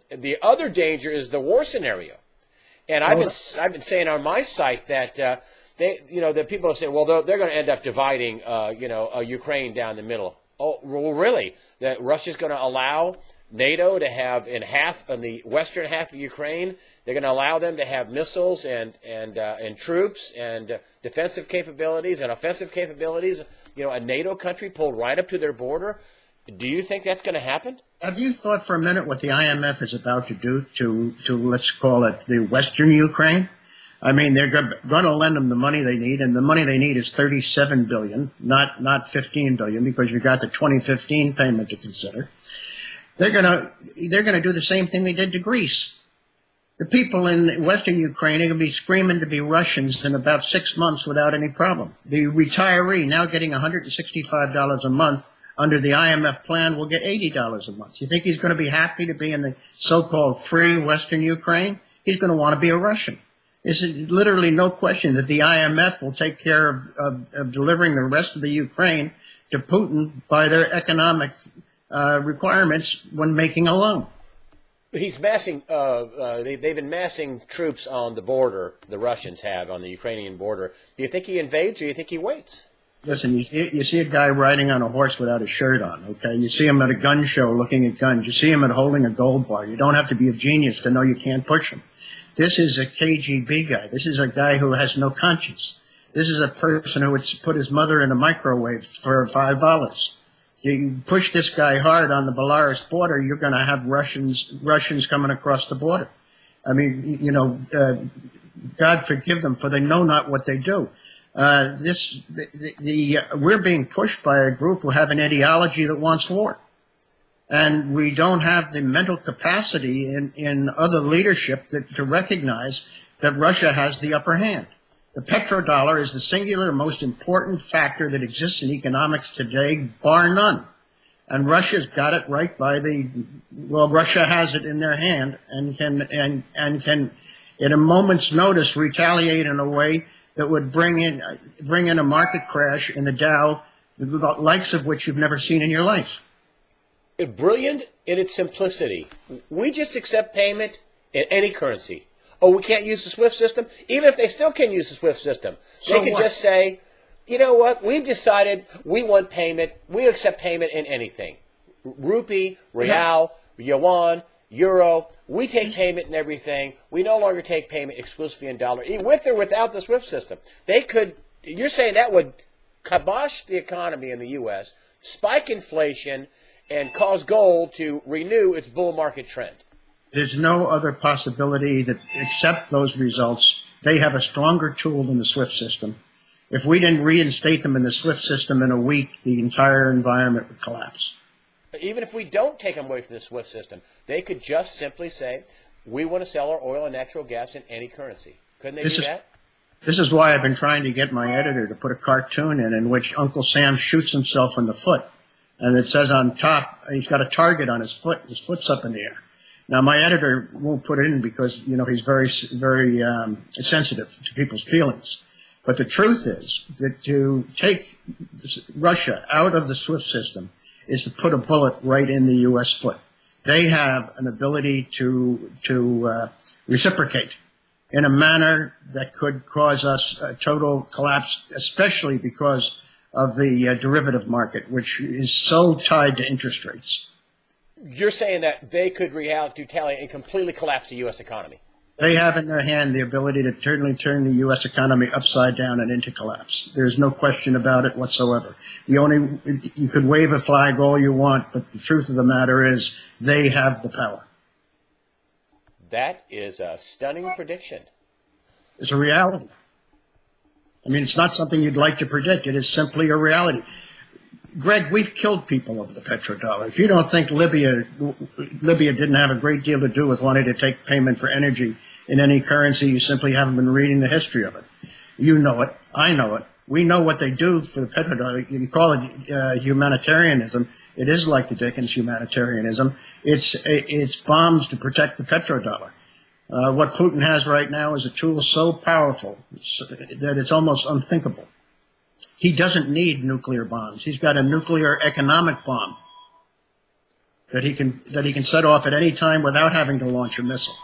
The other danger is the war scenario. And I've been saying on my site that that people say, well, they're going to end up dividing Ukraine down the middle. Oh, well, really? That Russia's going to allow NATO to have in the western half of Ukraine, they're going to allow them to have missiles and troops and defensive capabilities and offensive capabilities. A NATO country pulled right up to their border. Do you think that's going to happen? Have you thought for a minute what the IMF is about to do to let's call it the Western Ukraine? I mean, they're going to lend them the money they need, and the money they need is $37 billion, not $15 billion, because you got the 2015 payment to consider. They're going to do the same thing they did to Greece. The people in Western Ukraine are going to be screaming to be Russians in about 6 months without any problem. The retiree now getting $165 a month under the IMF plan will get $80 a month. You think he's going to be happy to be in the so-called free Western Ukraine? He's going to want to be a Russian. There's literally no question that the IMF will take care of delivering the rest of the Ukraine to Putin by their economic requirements when making a loan. He's massing. They've been massing troops on the border. The Russians have on the Ukrainian border. Do you think he invades, or do you think he waits? Listen, you see a guy riding on a horse without a shirt on, okay? You see him at a gun show looking at guns. You see him holding a gold bar. You don't have to be a genius to know you can't push him. This is a KGB guy. This is a guy who has no conscience. This is a person who would put his mother in a microwave for $5. You push this guy hard on the Belarus border, you're going to have Russians coming across the border. I mean, God forgive them, for they know not what they do. We're being pushed by a group who have an ideology that wants war. And we don't have the mental capacity in other leadership to recognize that Russia has the upper hand. The petrodollar is the singular most important factor that exists in economics today, bar none. And Russia's got it right by Russia has it in their hand and can at a moment's notice retaliate in a way that would bring in a market crash in the Dow, the likes of which you've never seen in your life. Brilliant in its simplicity. We just accept payment in any currency. Oh, we can't use the SWIFT system? Even if they still can use the SWIFT system, they can just say, you know what, we've decided we want payment. We accept payment in anything. Rupee, real, yuan, euro. We take payment in everything. We no longer take payment exclusively in dollar, with or without the SWIFT system. You're saying that would kibosh the economy in the U.S., spike inflation, and cause gold to renew its bull market trend. There's no other possibility that except those results. They have a stronger tool than the SWIFT system. If we didn't reinstate them in the SWIFT system in a week, the entire environment would collapse. Even if we don't take them away from the SWIFT system, they could just simply say, we want to sell our oil and natural gas in any currency. Couldn't they do that? This is why I've been trying to get my editor to put a cartoon in which Uncle Sam shoots himself in the foot. And it says on top, he's got a target on his foot. His foot's up in the air. Now, my editor won't put it in because, he's very, very sensitive to people's feelings. But the truth is that to take Russia out of the SWIFT system is to put a bullet right in the U.S. foot. They have an ability to reciprocate in a manner that could cause us a total collapse, especially because of the derivative market, which is so tied to interest rates. You're saying that they could retaliate and completely collapse the U.S. economy? They have in their hand the ability to turn the U.S. economy upside down and into collapse. There's no question about it whatsoever. You could wave a flag all you want, but the truth of the matter is they have the power. That is a stunning prediction. It's a reality. I mean, it's not something you'd like to predict. It is simply a reality. Greg, we've killed people over the petrodollar. If you don't think Libya didn't have a great deal to do with wanting to take payment for energy in any currency, you simply haven't been reading the history of it. You know it. I know it. We know what they do for the petrodollar. You call it humanitarianism. It is like the Dickens humanitarianism. It's bombs to protect the petrodollar. What Putin has right now is a tool so powerful that it's almost unthinkable. He doesn't need nuclear bombs. He's got a nuclear economic bomb that he can set off at any time without having to launch a missile.